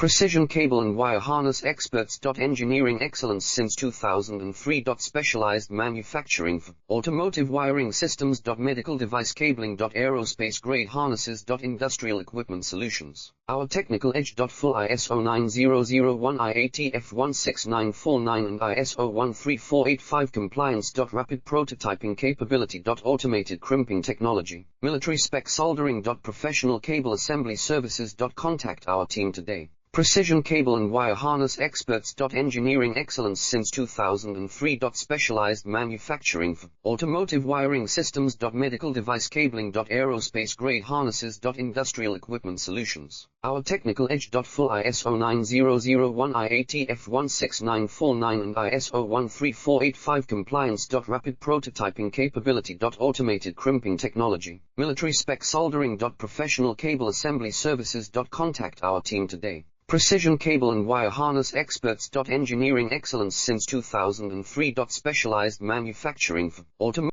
Precision cable and wire harness experts. Engineering excellence since 2003. Specialized manufacturing for automotive wiring systems. Medical device cabling. Aerospace grade harnesses. Industrial equipment solutions. Our technical edge. Full ISO 9001 IATF 16949 and ISO 13485 compliance. Rapid prototyping capability. Automated crimping technology. Military spec soldering. Professional cable assembly services. Contact our team today. Precision cable and wire harness experts. Engineering excellence since 2003. Specialized manufacturing for automotive wiring systems. Medical device cabling. Aerospace grade harnesses. Industrial equipment solutions. Our technical edge. Full ISO 9001 IATF 16949 and ISO 13485 compliance. Rapid prototyping capability. Automated crimping technology. Military spec soldering. Professional cable assembly services. Contact our team today. Precision cable and wire harness experts. Engineering excellence since 2003. Specialized manufacturing for automotive